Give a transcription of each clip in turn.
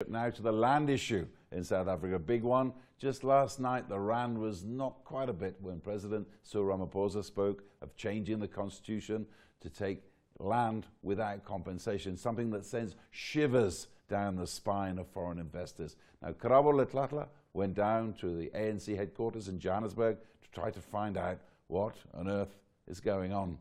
Now to the land issue in South Africa, a big one. Just last night, the rand was knocked quite a bit when President Cyril Ramaphosa spoke of changing the constitution to take land without compensation, something that sends shivers down the spine of foreign investors. Now, Karabo Lethlathla went down to the ANC headquarters in Johannesburg to try to find out what on earth is going on.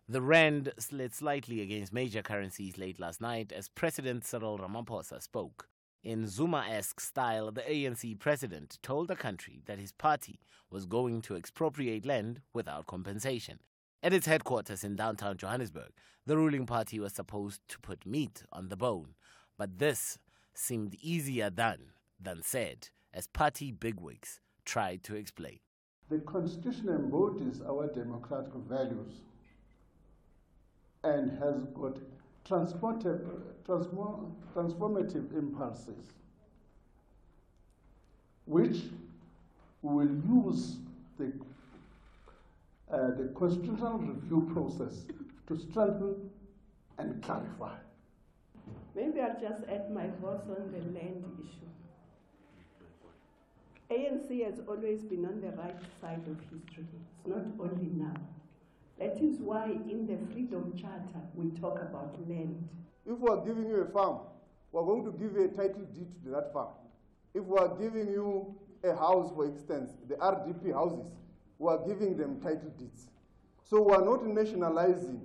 The rand slid slightly against major currencies late last night as President Cyril Ramaphosa spoke. In Zuma-esque style, the ANC president told the country that his party was going to expropriate land without compensation. At its headquarters in downtown Johannesburg, the ruling party was supposed to put meat on the bone. But this seemed easier done than said, as party bigwigs tried to explain. The Constitution embodies our democratic values and has got transformative impulses, which will use the constitutional review process to strengthen and clarify. Maybe I'll just add my voice on the land issue. ANC has always been on the right side of history. It's not only now. That is why in the Freedom Charter we talk about land. If we are giving you a farm, we are going to give you a title deed to that farm. If we are giving you a house, for instance, the RDP houses, we are giving them title deeds. So we are not nationalizing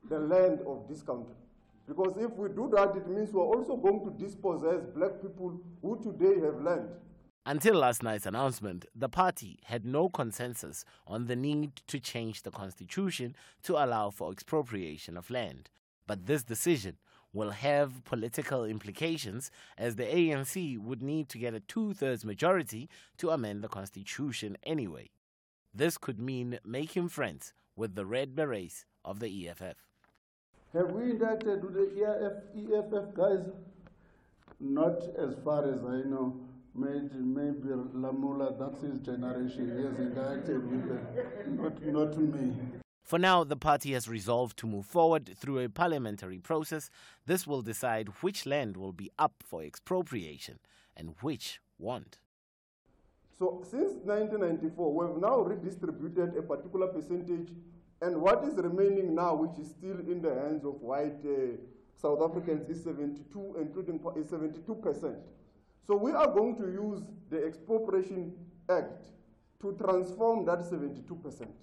the land of this country. Because if we do that, it means we are also going to dispossess black people who today have land. Until last night's announcement, the party had no consensus on the need to change the constitution to allow for expropriation of land. But this decision will have political implications, as the ANC would need to get a 2/3 majority to amend the constitution anyway. This could mean making friends with the Red Berets of the EFF. Have we indicted to the EFF guys? Not as far as I know. Maybe Lamula, that's his generation, he has interacted with them, not me. For now, the party has resolved to move forward through a parliamentary process. This will decide which land will be up for expropriation and which won't. So since 1994, we've now redistributed a particular percentage, and what is remaining now, which is still in the hands of white South Africans, is 72%. So we are going to use the Expropriation Act to transform that 72%.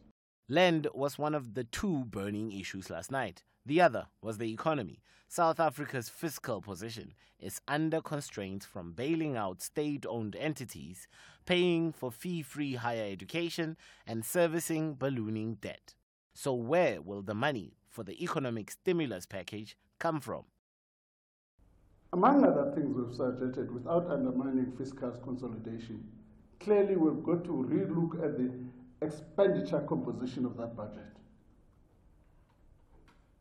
Land was one of the two burning issues last night. The other was the economy. South Africa's fiscal position is under constraints from bailing out state-owned entities, paying for fee-free higher education, and servicing ballooning debt. So where will the money for the economic stimulus package come from? Among other things we've suggested, without undermining fiscal consolidation, clearly we've got to relook at the expenditure composition of that budget.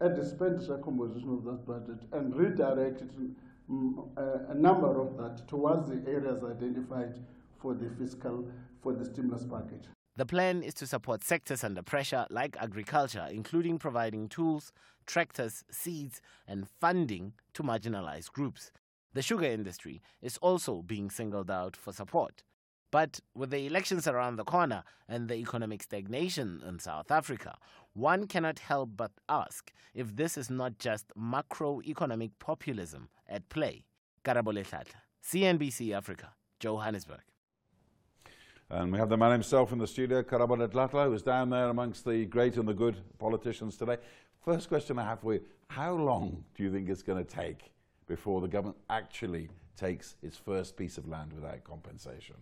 At the expenditure composition of that budget and redirect it, a number of that towards the areas identified for the stimulus package. The plan is to support sectors under pressure like agriculture, including providing tools, tractors, seeds, and funding to marginalized groups. The sugar industry is also being singled out for support. But with the elections around the corner and the economic stagnation in South Africa, one cannot help but ask if this is not just macroeconomic populism at play. Karabo, Lethlathla, CNBC Africa, Johannesburg. And we have the man himself in the studio, Karabo Lethlathla, who's down there amongst the great and the good politicians today. First question I have for you, how long do you think it's going to take before the government actually takes its first piece of land without compensation?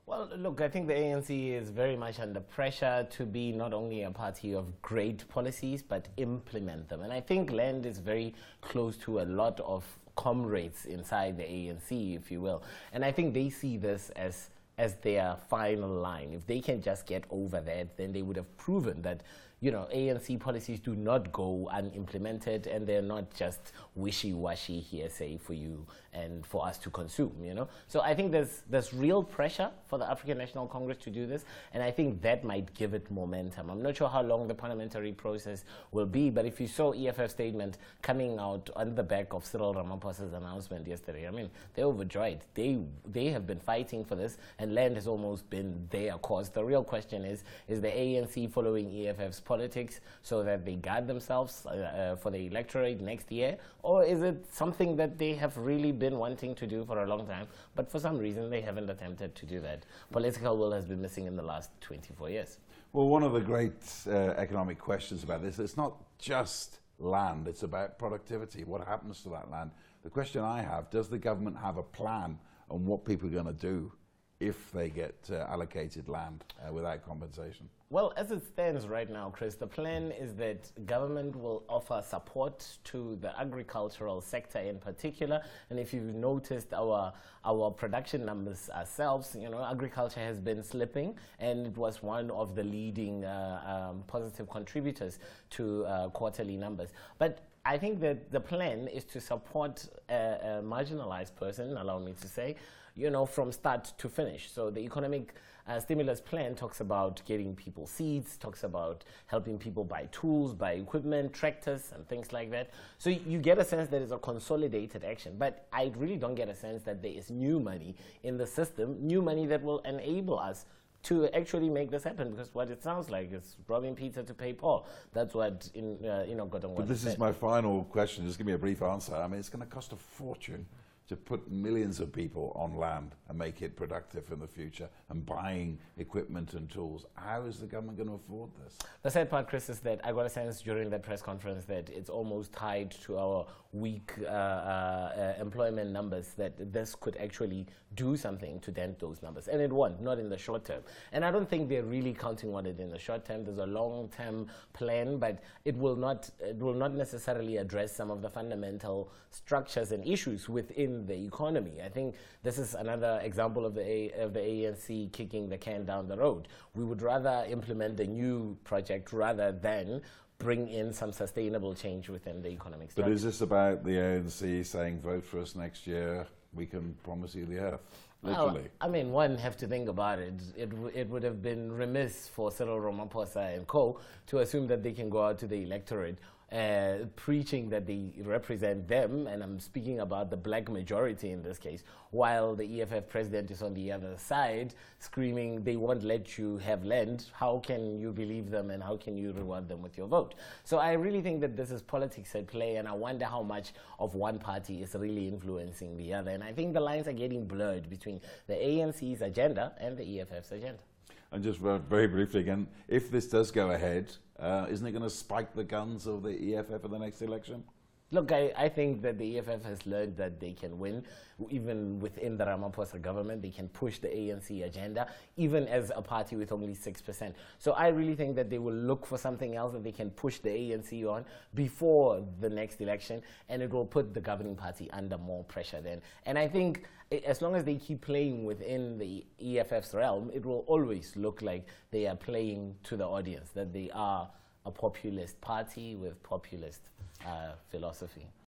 Well, look, I think the ANC is very much under pressure to be not only a party of great policies, but implement them. And I think land is very close to a lot of comrades inside the ANC, if you will. And I think they see this as their final line. If they can just get over that, then they would have proven that, ANC policies do not go unimplemented, and they're not just wishy-washy hearsay for you and for us to consume, So I think there's real pressure for the African National Congress to do this, and I think that might give it momentum. I'm not sure how long the parliamentary process will be, but if you saw EFF statement coming out on the back of Cyril Ramaphosa's announcement yesterday, I mean, they're overjoyed. They have been fighting for this, and land has almost been their cause. The real question is the ANC following EFF's politics so that they guard themselves for the electorate next year, or is it something that they have really been wanting to do for a long time, but for some reason they haven't attempted to do that? Political will has been missing in the last 24 years. Well, one of the great economic questions about this, it's not just land, it's about productivity. What happens to that land? The question I have, does the government have a plan on what people are going to do if they get allocated land without compensation? Well, as it stands right now, Chris, the plan is that government will offer support to the agricultural sector in particular. And if you've noticed our production numbers ourselves, agriculture has been slipping, and it was one of the leading positive contributors to quarterly numbers. But I think that the plan is to support a marginalized person, allow me to say, from start to finish. So the economic stimulus plan talks about getting people seeds, talks about helping people buy tools, buy equipment, tractors, and things like that. So you get a sense that it's a consolidated action. But I really don't get a sense that there is new money in the system, new money that will enable us to actually make this happen, because what it sounds like is robbing Peter to pay Paul. That's what Gordon. But this is my final question. Just give me a brief answer. I mean, it's going to cost a fortune to put millions of people on land and make it productive in the future and buying equipment and tools. How is the government going to afford this? The sad part, Chris, is that I got a sense during that press conference that it's almost tied to our weak employment numbers, that this could actually do something to dent those numbers. And it won't, not in the short term. And I don't think they're really counting on it in the short term. There's a long-term plan, but it will not necessarily address some of the fundamental structures and issues within the economy. I think this is another example of the ANC kicking the can down the road. We would rather implement a new project rather than bring in some sustainable change within the economic structure. But is this about the ANC saying, vote for us next year, we can promise you the earth? Literally. Well, I mean, one have to think about it. It would have been remiss for Cyril Ramaphosa and co. to assume that they can go out to the electorate preaching that they represent them, and I'm speaking about the black majority in this case, while the EFF president is on the other side screaming they won't let you have land. How can you believe them, and how can you reward them with your vote? So I really think that this is politics at play, and I wonder how much of one party is really influencing the other. And I think the lines are getting blurred between the ANC's agenda and the EFF's agenda. And just very briefly again, if this does go ahead, isn't it going to spike the guns of the EFF in the next election? Look, I think that the EFF has learned that they can win. Even within the Ramaphosa government, they can push the ANC agenda, even as a party with only 6%. So I really think that they will look for something else that they can push the ANC on before the next election, and it will put the governing party under more pressure then. And I think as long as they keep playing within the EFF's realm, it will always look like they are playing to the audience, that they are a populist party with populist philosophy.